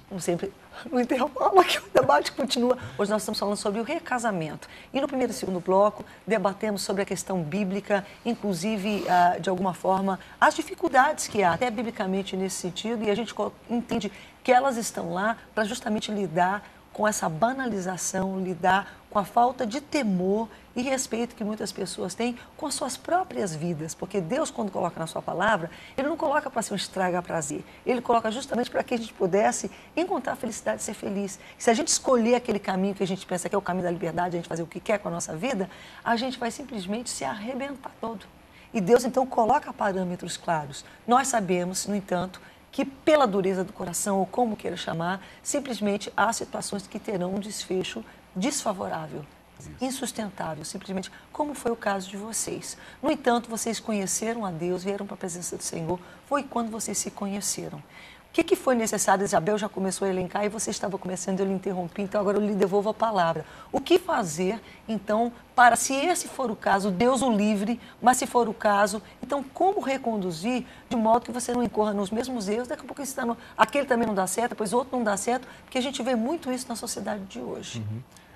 Como sempre, no intervalo aqui o debate continua. Hoje nós estamos falando sobre o recasamento. E no primeiro e segundo bloco, debatemos sobre a questão bíblica, inclusive, de alguma forma, as dificuldades que há, até biblicamente nesse sentido, e a gente entende que elas estão lá para justamente lidar com essa banalização, lidar com a falta de temor e respeito que muitas pessoas têm com as suas próprias vidas. Porque Deus, quando coloca na sua palavra, Ele não coloca para ser um estraga-prazer. Ele coloca justamente para que a gente pudesse encontrar a felicidade e ser feliz. Se a gente escolher aquele caminho que a gente pensa que é o caminho da liberdade, a gente fazer o que quer com a nossa vida, a gente vai simplesmente se arrebentar todo. E Deus, então, coloca parâmetros claros. Nós sabemos, no entanto, que pela dureza do coração, ou como queira chamar, simplesmente há situações que terão um desfecho desfavorável, insustentável, simplesmente como foi o caso de vocês. No entanto, vocês conheceram a Deus, vieram para a presença do Senhor, foi quando vocês se conheceram. O que foi necessário? Isabel já começou a elencar e você estava começando, eu lhe interrompi, então agora eu lhe devolvo a palavra. O que fazer, então, para, se esse for o caso, Deus o livre, mas se for o caso, então como reconduzir de modo que você não incorra nos mesmos erros, daqui a pouco aquele também não dá certo, depois o outro não dá certo, porque a gente vê muito isso na sociedade de hoje.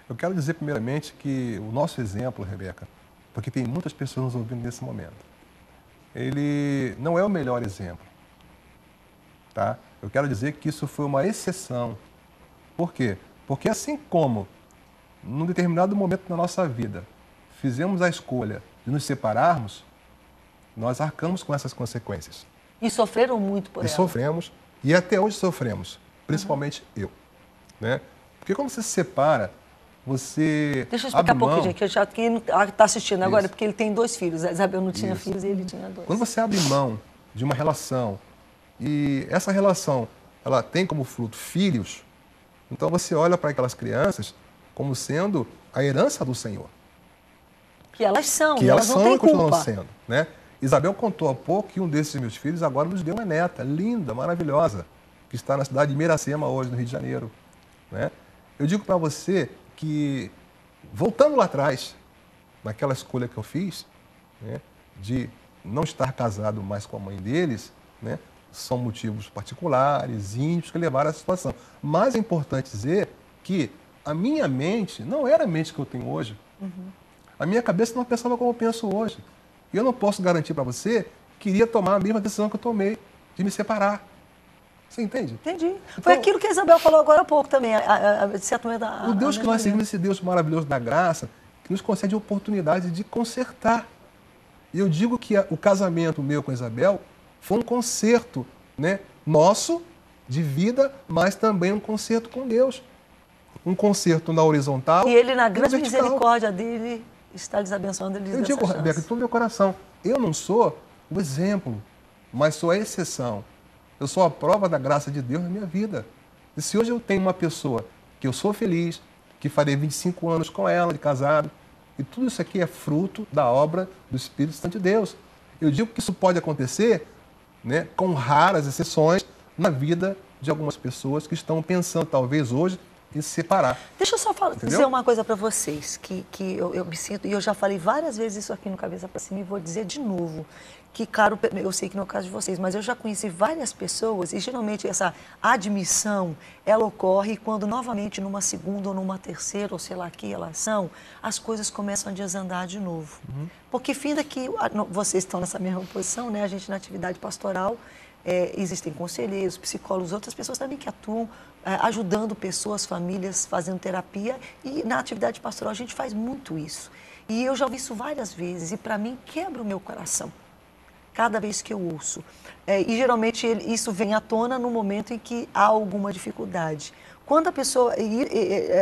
Eu quero dizer primeiramente que o nosso exemplo, Rebeca, porque tem muitas pessoas nos ouvindo nesse momento, ele não é o melhor exemplo, tá? Eu quero dizer que isso foi uma exceção. Por quê? Porque assim como, num determinado momento da nossa vida, fizemos a escolha de nos separarmos, nós arcamos com essas consequências. E sofreram muito por ela. E sofremos, e até hoje sofremos, principalmente eu. Né? Porque quando você se separa, você Deixa eu explicar um pouquinho, gente, que quem está assistindo agora, Isso. porque ele tem 2 filhos, a Isabel não tinha filhos e ele tinha 2. Quando você abre mão de uma relação, e essa relação, ela tem como fruto filhos, então você olha para aquelas crianças como sendo a herança do Senhor. Que elas são, que elas não são têm e continuam culpa. sendo. Né? Isabel contou há pouco que um desses meus filhos agora nos deu uma neta, linda, maravilhosa, que está na cidade de Miracema hoje, no Rio de Janeiro. Né? Eu digo para você que, voltando lá atrás, naquela escolha que eu fiz, né, de não estar casado mais com a mãe deles, né, são motivos particulares, íntimos, que levaram a essa situação. Mas é importante dizer que a minha mente não era a mente que eu tenho hoje. A minha cabeça não pensava como eu penso hoje. E eu não posso garantir para você que iria tomar a mesma decisão que eu tomei, de me separar. Você entende? Entendi. Então, foi aquilo que a Isabel falou agora há pouco também. O Deus que nós seguimos, esse Deus maravilhoso da graça, que nos concede a oportunidade de consertar. E eu digo que o casamento meu com a Isabel foi um concerto, né, nosso, de vida, mas também um concerto com Deus. Um concerto na horizontal. E Ele, na grande vertical. misericórdia dele, está lhes abençoando. Eu digo, Rebeca, de todo meu coração, eu não sou o exemplo, mas sou a exceção. Eu sou a prova da graça de Deus na minha vida. E se hoje eu tenho uma pessoa que eu sou feliz, que farei 25 anos com ela, de casado, e tudo isso aqui é fruto da obra do Espírito Santo de Deus. Eu digo que isso pode acontecer, né, com raras exceções na vida de algumas pessoas que estão pensando, talvez hoje, em se separar. Deixa eu só dizer uma coisa para vocês, que eu me sinto, e eu já falei várias vezes isso aqui no Cabeça para Cima, e vou dizer de novo, que, caro, eu sei que não é o caso de vocês, mas eu já conheci várias pessoas, e geralmente essa admissão, ela ocorre quando novamente numa segunda ou numa terceira, ou sei lá que relação, as coisas começam a desandar de novo. Porque finda que vocês estão nessa mesma posição, né? A gente na atividade pastoral, existem conselheiros, psicólogos, outras pessoas também que atuam ajudando pessoas, famílias, fazendo terapia, e na atividade pastoral a gente faz muito isso. E eu já ouvi isso várias vezes, e para mim quebra o meu coração, cada vez que eu ouço. E geralmente isso vem à tona no momento em que há alguma dificuldade. Quando a pessoa,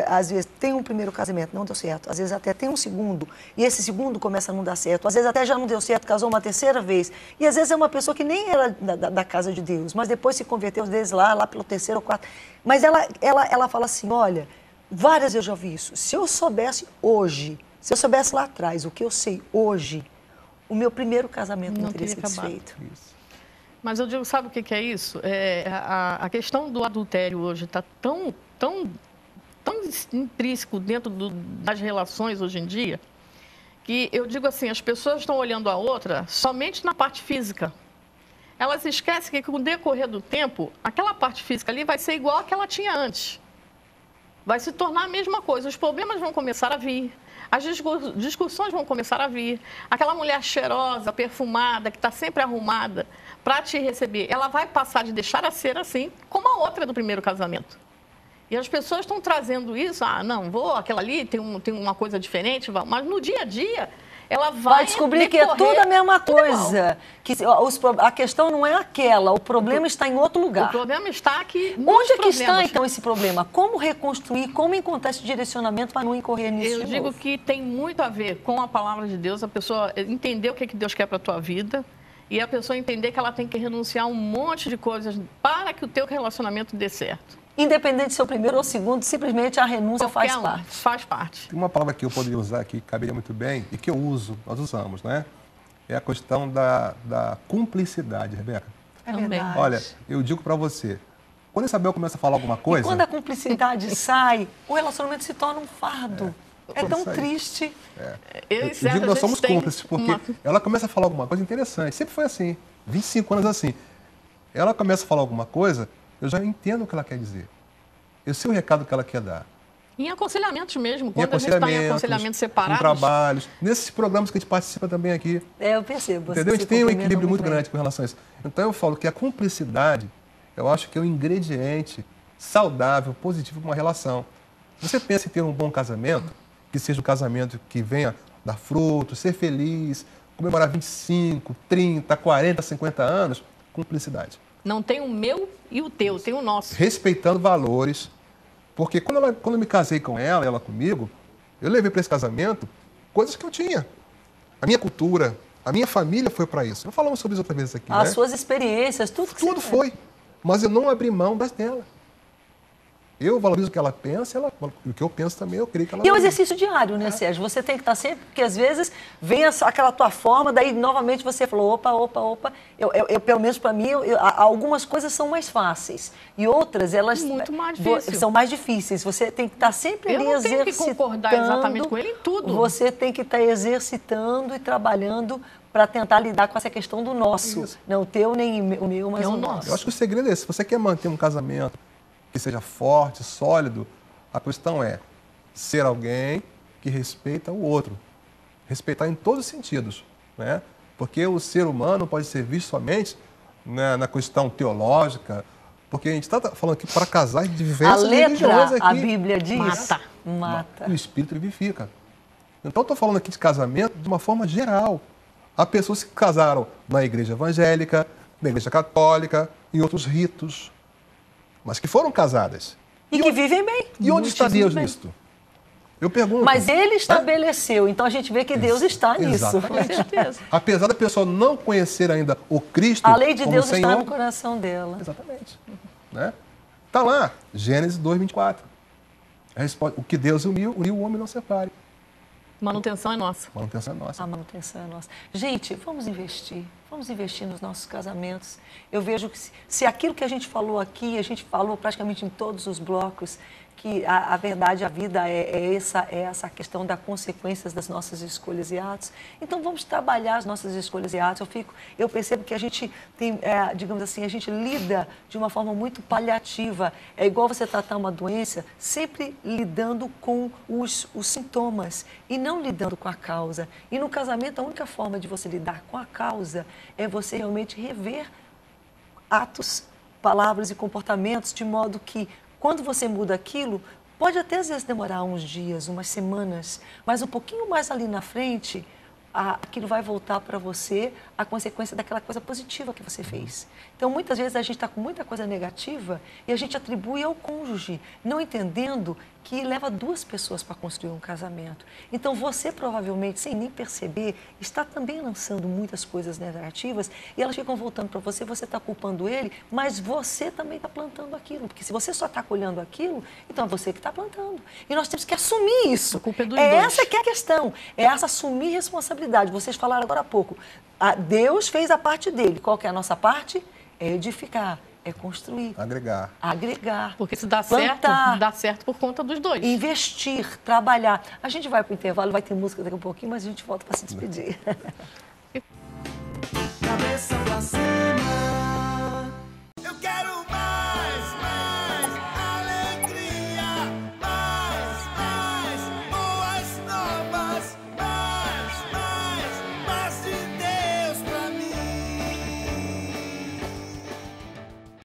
às vezes, tem um primeiro casamento, não deu certo, às vezes até tem um segundo, e esse segundo começa a não dar certo, às vezes até já não deu certo, casou uma terceira vez, e às vezes é uma pessoa que nem era da casa de Deus, mas depois se converteu, às vezes lá pelo terceiro ou quarto. Mas ela fala assim, olha, várias vezes eu já ouvi isso, se eu soubesse hoje, se eu soubesse lá atrás o que eu sei hoje, o meu primeiro casamento não teria sido desfeito. Mas eu digo, sabe o que é isso? A questão do adultério hoje está tão intrínseco dentro das relações hoje em dia, que eu digo assim, as pessoas estão olhando a outra somente na parte física. elas esquecem que com o decorrer do tempo, aquela parte física ali vai ser igual a que ela tinha antes. Vai se tornar a mesma coisa. Os problemas vão começar a vir. As discussões vão começar a vir. Aquela mulher cheirosa, perfumada, que está sempre arrumada para te receber, ela vai passar de deixar a ser assim, como a outra do primeiro casamento. E as pessoas estão trazendo isso, não, aquela ali tem uma coisa diferente, mas no dia a dia ela vai descobrir que é tudo a mesma coisa. Que a questão não é aquela, o problema está em outro lugar. O problema está aqui. Onde é que está, então, esse problema? Como reconstruir, como encontrar esse direcionamento para não incorrer nisso? Eu digo que tem muito a ver com a palavra de Deus, a pessoa entender o que Deus quer para a tua vida e a pessoa entender que ela tem que renunciar a um monte de coisas para que o teu relacionamento dê certo. Independente de ser o primeiro ou o segundo, simplesmente a renúncia faz parte. Faz parte. Tem uma palavra que eu poderia usar aqui, que caberia muito bem, e que eu uso, nós usamos, né? É a questão da cumplicidade, Rebeca. É verdade. Olha, eu digo para você, quando a Isabel começa a falar alguma coisa... E quando a cumplicidade sai, o relacionamento se torna um fardo. É tão triste. Eu digo que nós somos cúmplices, porque ela começa a falar alguma coisa interessante. Sempre foi assim, 25 anos assim. Ela começa a falar alguma coisa, eu já entendo o que ela quer dizer. Eu sei o recado que ela quer dar. Em aconselhamentos mesmo, quando a gente está em aconselhamentos separados. Em trabalhos, nesses programas que a gente participa também aqui. Eu percebo. Entendeu? A gente tem um equilíbrio muito grande com relação a isso. Então eu falo que a cumplicidade, eu acho que é um ingrediente saudável, positivo para uma relação. Você pensa em ter um bom casamento, que seja um casamento que venha dar frutos, ser feliz, comemorar 25, 30, 40, 50 anos, cumplicidade. Não tem o meu e o teu, tem o nosso. Respeitando valores. Porque quando eu me casei com ela comigo, eu levei para esse casamento coisas que eu tinha. A minha cultura, a minha família foi para isso. Não falamos sobre isso outra vez aqui, As suas experiências, tudo que Tudo foi. Mas eu não abri mão das dela. Eu valorizo o que ela pensa, o que eu penso também, eu creio que ela... E é um exercício diário, né, Sérgio? Você tem que estar sempre, porque às vezes vem aquela tua forma, daí novamente você falou, opa. Eu pelo menos para mim, algumas coisas são mais fáceis. E outras, elas muito mais são mais difíceis. Você tem que estar sempre ali exercitando. Eu não tenho que concordar exatamente com ele em tudo. Você tem que estar exercitando e trabalhando para tentar lidar com essa questão do nosso. Isso. Não o teu nem o meu, mas o nosso. Eu acho que o segredo é esse. Se você quer manter um casamento que seja forte, sólido, a questão é ser alguém que respeita o outro. Respeitar em todos os sentidos, né? Porque o ser humano pode ser visto somente, né, na questão teológica, porque a gente está falando aqui para casais de diversas religiões aqui. A Bíblia diz, mata. O Espírito vivifica. Então, estou falando aqui de casamento de uma forma geral. Há pessoas que casaram na igreja evangélica, na igreja católica, em outros ritos, mas que foram casadas. E que vivem bem. E onde está Deus nisto? Eu pergunto. Mas ele estabeleceu, então a gente vê que Deus está nisso. Exatamente. Com certeza. Apesar da pessoa não conhecer ainda o Cristo a lei de como Deus Senhor, está no coração dela. Exatamente. Né? Está lá, Gênesis 2:24. O que Deus uniu, o homem não separe. Manutenção é nossa. Manutenção é nossa. A manutenção é nossa. Gente, vamos investir. Vamos investir nos nossos casamentos. Eu vejo que se aquilo que a gente falou aqui, a gente falou praticamente em todos os blocos, que a verdade, a vida é essa questão das consequências das nossas escolhas e atos. Então, vamos trabalhar as nossas escolhas e atos. Eu percebo que a gente tem, digamos assim, a gente lida de uma forma muito paliativa. É igual você tratar uma doença, sempre lidando com os sintomas e não lidando com a causa. E no casamento, a única forma de você lidar com a causa é você realmente rever atos, palavras e comportamentos de modo que, quando você muda aquilo, pode até às vezes demorar uns dias, umas semanas, mas um pouquinho mais ali na frente, aquilo vai voltar para você a consequência daquela coisa positiva que você fez. Então, muitas vezes a gente está com muita coisa negativa e a gente atribui ao cônjuge, não entendendo que leva duas pessoas para construir um casamento. Então, você provavelmente, sem nem perceber, está também lançando muitas coisas negativas e elas ficam voltando para você, você está culpando ele, mas você também está plantando aquilo. Porque se você só está colhendo aquilo, então é você que está plantando. E nós temos que assumir isso. A culpa é dos dois. Essa que é a questão, é essa assumir responsabilidade. Vocês falaram agora há pouco, Deus fez a parte dele. Qual que é a nossa parte? É edificar, é construir. Agregar. Porque se dá certo por conta dos dois. Investir, trabalhar. A gente vai para o intervalo, vai ter música daqui a pouquinho, mas a gente volta para se despedir. cabeça pra cima.